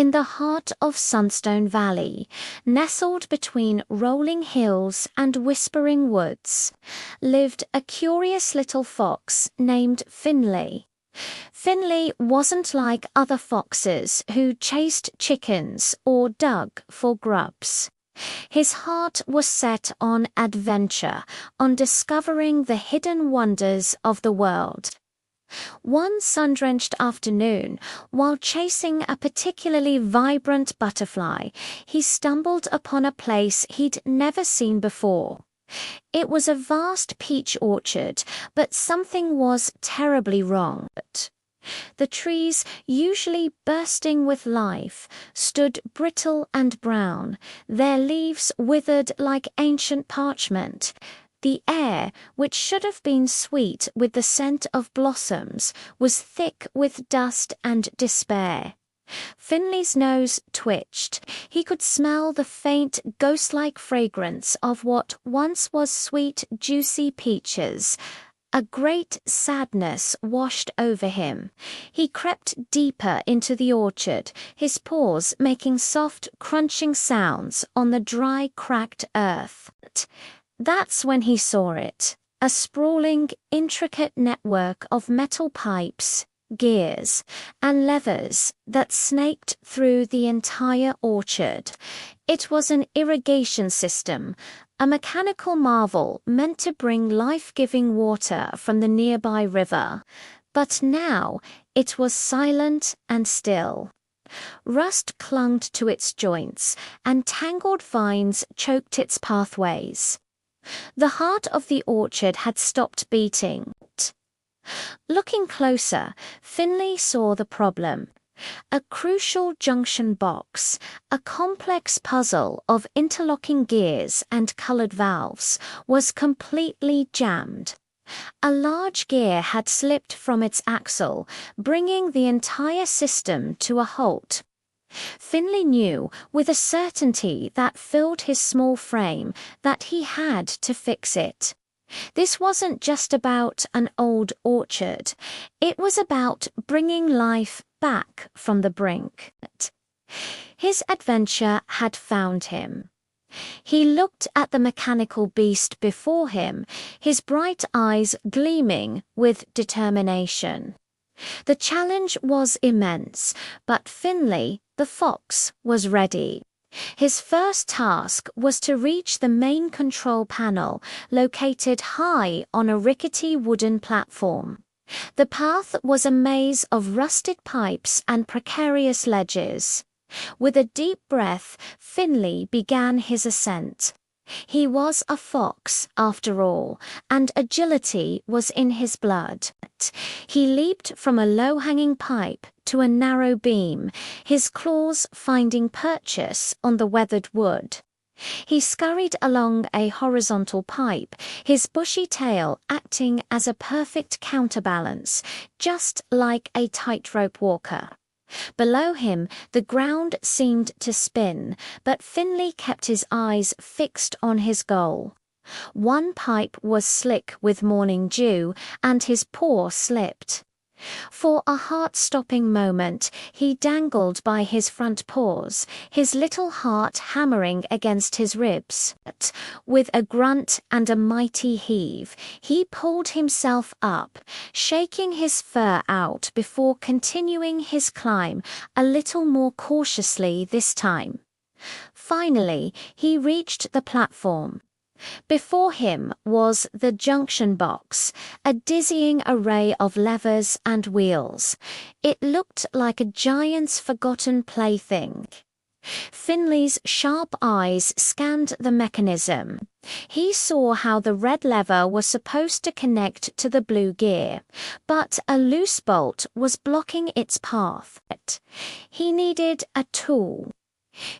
In the heart of Sunstone Valley, nestled between rolling hills and whispering woods, lived a curious little fox named Finley. Finley wasn't like other foxes who chased chickens or dug for grubs. His heart was set on adventure, on discovering the hidden wonders of the world. One sun-drenched afternoon, while chasing a particularly vibrant butterfly, he stumbled upon a place he'd never seen before. It was a vast peach orchard, but something was terribly wrong. The trees, usually bursting with life, stood brittle and brown, their leaves withered like ancient parchment. The air, which should have been sweet with the scent of blossoms, was thick with dust and despair. Finley's nose twitched. He could smell the faint, ghost-like fragrance of what once was sweet, juicy peaches. A great sadness washed over him. He crept deeper into the orchard, his paws making soft, crunching sounds on the dry, cracked earth. That's when he saw it, a sprawling, intricate network of metal pipes, gears, and levers that snaked through the entire orchard. It was an irrigation system, a mechanical marvel meant to bring life-giving water from the nearby river. But now it was silent and still. Rust clung to its joints, and tangled vines choked its pathways. The heart of the orchard had stopped beating. Looking closer, Finley saw the problem. A crucial junction box, a complex puzzle of interlocking gears and colored valves, was completely jammed. A large gear had slipped from its axle, bringing the entire system to a halt. Finley knew, with a certainty that filled his small frame, that he had to fix it. This wasn't just about an old orchard. It was about bringing life back from the brink. His adventure had found him. He looked at the mechanical beast before him, his bright eyes gleaming with determination. The challenge was immense, but Finley, the fox, was ready. His first task was to reach the main control panel, located high on a rickety wooden platform. The path was a maze of rusted pipes and precarious ledges. With a deep breath, Finley began his ascent. He was a fox, after all, and agility was in his blood. He leaped from a low-hanging pipe to a narrow beam, his claws finding purchase on the weathered wood. He scurried along a horizontal pipe, his bushy tail acting as a perfect counterbalance, just like a tightrope walker. Below him, the ground seemed to spin, but Finley kept his eyes fixed on his goal. One pipe was slick with morning dew, and his paw slipped. For a heart-stopping moment, he dangled by his front paws, his little heart hammering against his ribs. With a grunt and a mighty heave, he pulled himself up, shaking his fur out before continuing his climb a little more cautiously this time. Finally, he reached the platform. Before him was the junction box, a dizzying array of levers and wheels. It looked like a giant's forgotten plaything. Finley's sharp eyes scanned the mechanism. He saw how the red lever was supposed to connect to the blue gear, but a loose bolt was blocking its path. He needed a tool.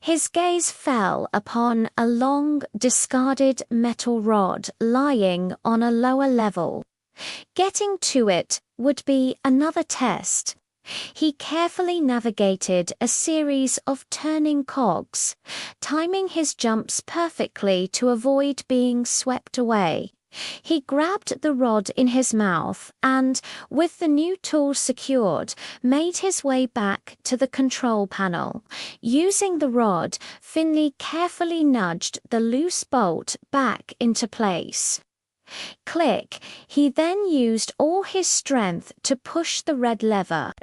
His gaze fell upon a long, discarded metal rod lying on a lower level. Getting to it would be another test. He carefully navigated a series of turning cogs, timing his jumps perfectly to avoid being swept away. He grabbed the rod in his mouth and, with the new tool secured, made his way back to the control panel. Using the rod, Finley carefully nudged the loose bolt back into place. Click! He then used all his strength to push the red lever.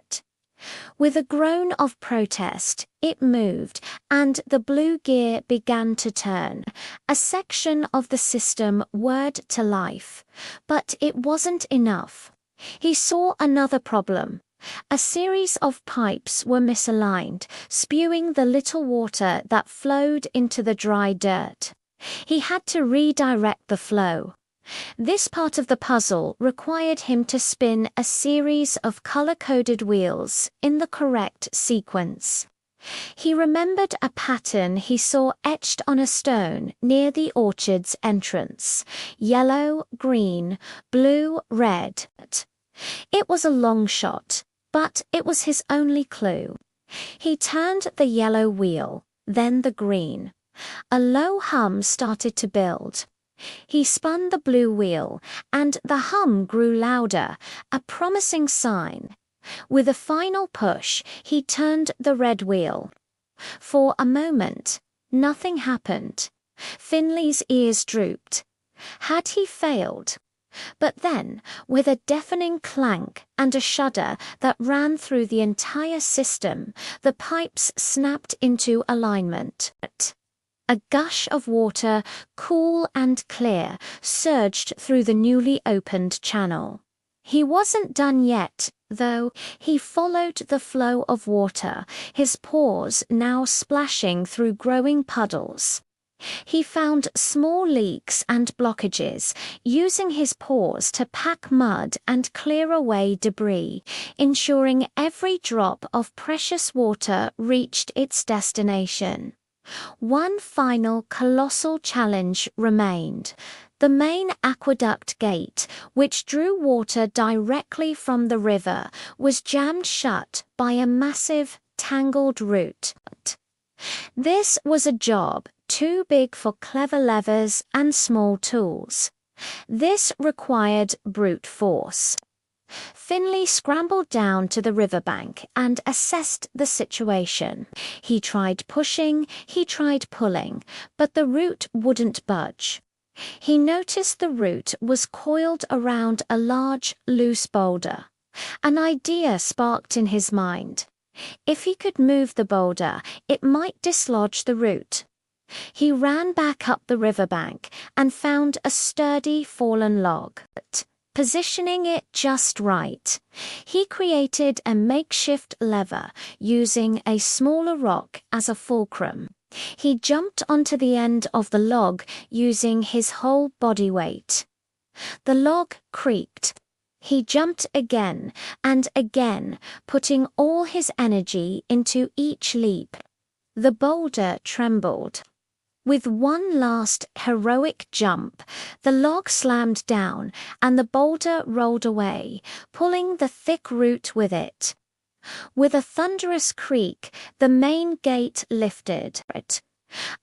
With a groan of protest, it moved, and the blue gear began to turn. A section of the system whirred to life. But it wasn't enough. He saw another problem. A series of pipes were misaligned, spewing the little water that flowed into the dry dirt. He had to redirect the flow. This part of the puzzle required him to spin a series of color-coded wheels in the correct sequence. He remembered a pattern he saw etched on a stone near the orchard's entrance: yellow, green, blue, red. It was a long shot, but it was his only clue. He turned the yellow wheel, then the green. A low hum started to build. He spun the blue wheel, and the hum grew louder, a promising sign. With a final push, he turned the red wheel. For a moment, nothing happened. Finley's ears drooped. Had he failed? But then, with a deafening clank and a shudder that ran through the entire system, the pipes snapped into alignment. A gush of water, cool and clear, surged through the newly opened channel. He wasn't done yet, though. He followed the flow of water, his paws now splashing through growing puddles. He found small leaks and blockages, using his paws to pack mud and clear away debris, ensuring every drop of precious water reached its destination. One final colossal challenge remained. The main aqueduct gate, which drew water directly from the river, was jammed shut by a massive, tangled root. This was a job too big for clever levers and small tools. This required brute force. Finley scrambled down to the riverbank and assessed the situation. He tried pushing, he tried pulling, but the root wouldn't budge. He noticed the root was coiled around a large, loose boulder. An idea sparked in his mind. If he could move the boulder, it might dislodge the root. He ran back up the riverbank and found a sturdy fallen log. Positioning it just right, he created a makeshift lever using a smaller rock as a fulcrum. He jumped onto the end of the log using his whole body weight. The log creaked. He jumped again and again, putting all his energy into each leap. The boulder trembled. With one last heroic jump, the log slammed down and the boulder rolled away, pulling the thick root with it. With a thunderous creak, the main gate lifted.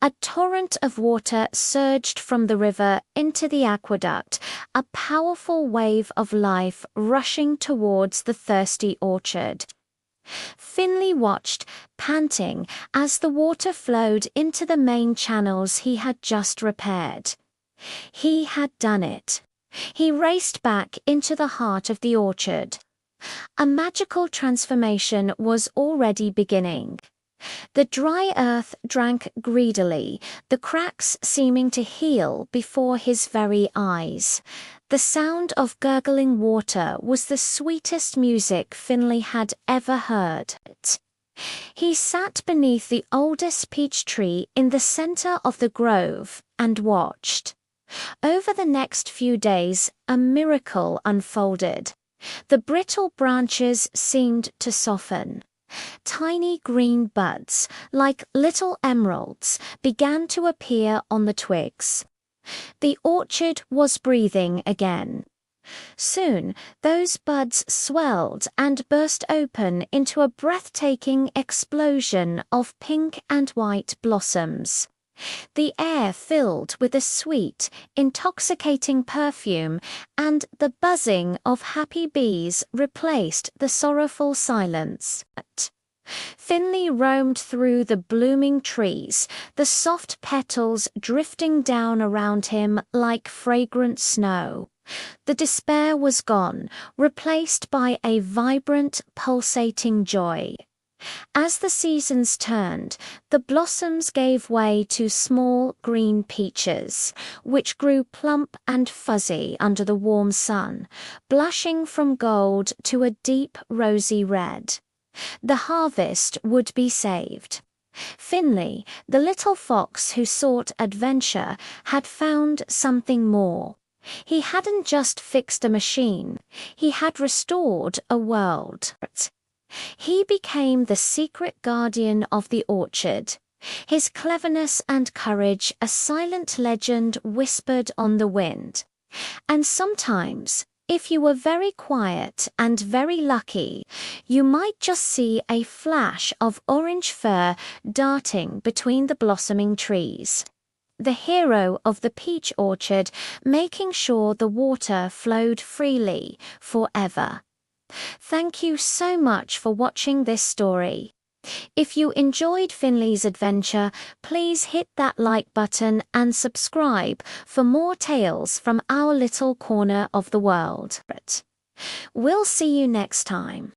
A torrent of water surged from the river into the aqueduct, a powerful wave of life rushing towards the thirsty orchard. Finley watched, panting, as the water flowed into the main channels he had just repaired. He had done it. He raced back into the heart of the orchard. A magical transformation was already beginning. The dry earth drank greedily, the cracks seeming to heal before his very eyes. The sound of gurgling water was the sweetest music Finley had ever heard. He sat beneath the oldest peach tree in the center of the grove and watched. Over the next few days, a miracle unfolded. The brittle branches seemed to soften. Tiny green buds, like little emeralds, began to appear on the twigs. The orchard was breathing again. Soon, those buds swelled and burst open into a breathtaking explosion of pink and white blossoms. The air filled with a sweet, intoxicating perfume, and the buzzing of happy bees replaced the sorrowful silence. Finley roamed through the blooming trees, the soft petals drifting down around him like fragrant snow. The despair was gone, replaced by a vibrant, pulsating joy. As the seasons turned, the blossoms gave way to small green peaches, which grew plump and fuzzy under the warm sun, blushing from gold to a deep rosy red. The harvest would be saved. Finley, the little fox who sought adventure, had found something more. He hadn't just fixed a machine, he had restored a world. He became the secret guardian of the orchard, his cleverness and courage a silent legend whispered on the wind. And sometimes, if you were very quiet and very lucky, you might just see a flash of orange fur darting between the blossoming trees. The hero of the peach orchard, making sure the water flowed freely forever. Thank you so much for watching this story. If you enjoyed Finley's adventure, please hit that like button and subscribe for more tales from our little corner of the world. We'll see you next time.